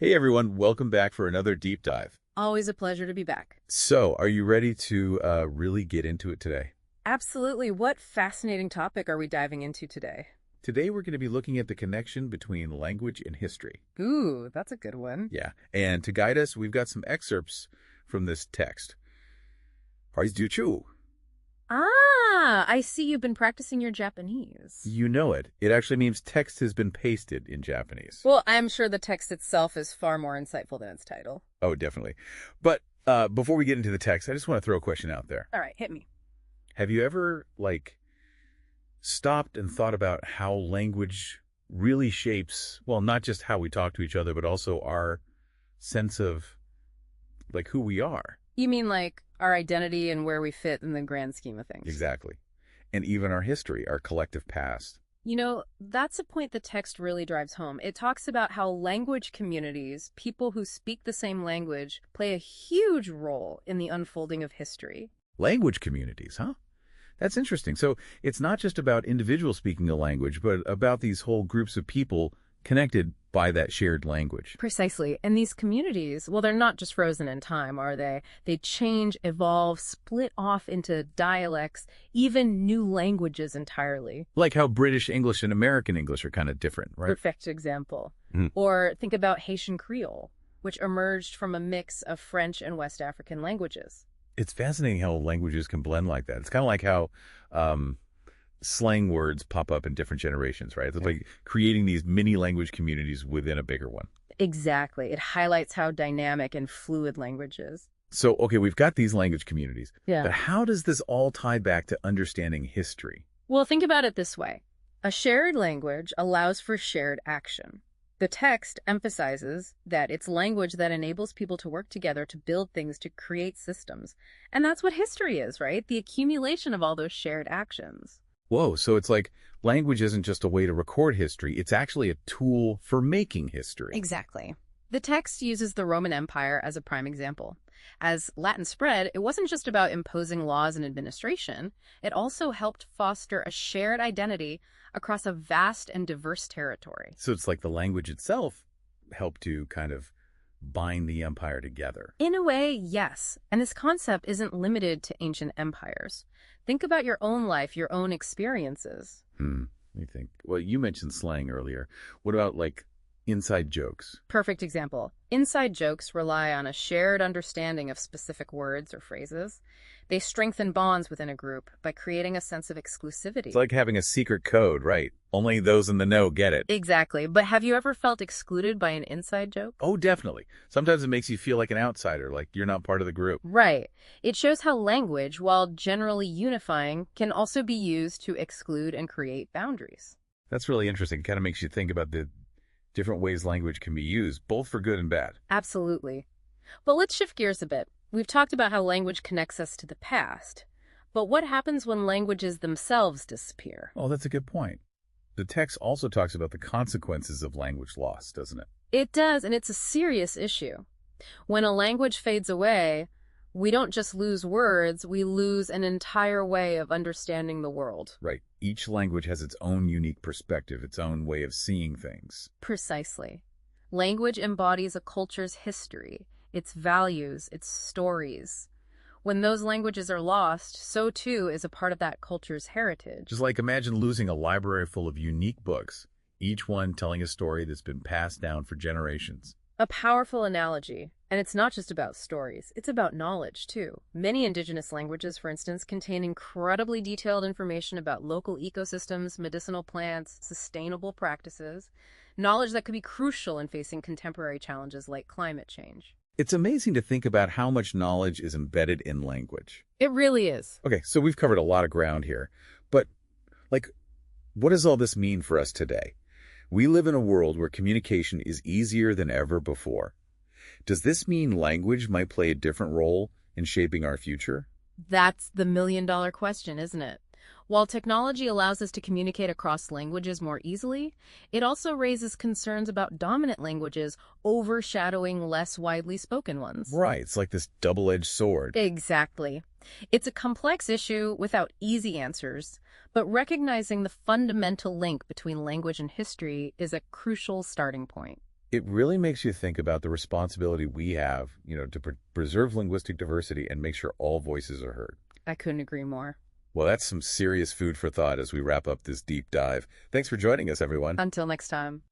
Hey everyone, welcome back for another deep dive. Always a pleasure to be back. So, are you ready to really get into it today? Absolutely. What fascinating topic are we diving into today? Today we're going to be looking at the connection between language and history. Ooh, that's a good one. Yeah, and to guide us, we've got some excerpts from this text. 2. I see you've been practicing your Japanese. You know it. It actually means text has been pasted in Japanese. Well, I'm sure the text itself is far more insightful than its title. Oh, definitely. But before we get into the text, I just want to throw a question out there. All right, hit me. Have you ever, stopped and thought about how language really shapes, well, not just how we talk to each other, but also our sense of, who we are? You mean our identity and where we fit in the grand scheme of things? Exactly. And even our history, our collective past. You know, that's a point the text really drives home. It talks about how language communities, people who speak the same language, play a huge role in the unfolding of history. Language communities, huh? That's interesting. So it's not just about individuals speaking a language, but about these whole groups of people connected by that shared language. Precisely. And these communities, well, they're not just frozen in time, are they? They change, evolve, split off into dialects, even new languages entirely. Like how British English and American English are kind of different, right? Perfect example. Or think about Haitian Creole, which emerged from a mix of French and West African languages. It's fascinating how languages can blend like that. It's kind of like how slang words pop up in different generations, right? It's like creating these mini language communities within a bigger one. Exactly. It highlights how dynamic and fluid language is. So, okay, we've got these language communities. Yeah. But how does this all tie back to understanding history? Well, think about it this way. A shared language allows for shared action. The text emphasizes that it's language that enables people to work together to build things, to create systems. And that's what history is, right? The accumulation of all those shared actions. Whoa, so it's like language isn't just a way to record history, it's actually a tool for making history. Exactly. The text uses the Roman Empire as a prime example. As Latin spread, it wasn't just about imposing laws and administration. It also helped foster a shared identity across a vast and diverse territory. So it's like the language itself helped to kind of bind the empire together. In a way, yes. And this concept isn't limited to ancient empires. Think about your own life, your own experiences. Let me think. Well, you mentioned slang earlier. What about inside jokes? Perfect example. Inside jokes rely on a shared understanding of specific words or phrases. They strengthen bonds within a group by creating a sense of exclusivity. It's like having a secret code, right? Only those in the know get it. Exactly. But have you ever felt excluded by an inside joke? Oh, definitely. Sometimes it makes you feel like an outsider, like you're not part of the group. Right. It shows how language, while generally unifying, can also be used to exclude and create boundaries. That's really interesting. It kind of makes you think about the different ways language can be used, both for good and bad. Absolutely. But let's shift gears a bit. We've talked about how language connects us to the past. But what happens when languages themselves disappear? Oh, that's a good point. The text also talks about the consequences of language loss, doesn't it? It does, and it's a serious issue. When a language fades away, we don't just lose words, we lose an entire way of understanding the world. Right. Each language has its own unique perspective, its own way of seeing things. Precisely. Language embodies a culture's history, its values, its stories. When those languages are lost, so too is a part of that culture's heritage. Just like imagine losing a library full of unique books, each one telling a story that's been passed down for generations. A powerful analogy. And it's not just about stories, it's about knowledge, too. Many indigenous languages, for instance, contain incredibly detailed information about local ecosystems, medicinal plants, sustainable practices, knowledge that could be crucial in facing contemporary challenges like climate change. It's amazing to think about how much knowledge is embedded in language. It really is. Okay, so we've covered a lot of ground here, but what does all this mean for us today? We live in a world where communication is easier than ever before. Does this mean language might play a different role in shaping our future? That's the million-dollar question, isn't it? While technology allows us to communicate across languages more easily, it also raises concerns about dominant languages overshadowing less widely spoken ones. Right, it's like this double-edged sword. Exactly. It's a complex issue without easy answers, but recognizing the fundamental link between language and history is a crucial starting point. It really makes you think about the responsibility we have, to preserve linguistic diversity and make sure all voices are heard. I couldn't agree more. Well, that's some serious food for thought as we wrap up this deep dive. Thanks for joining us, everyone. Until next time.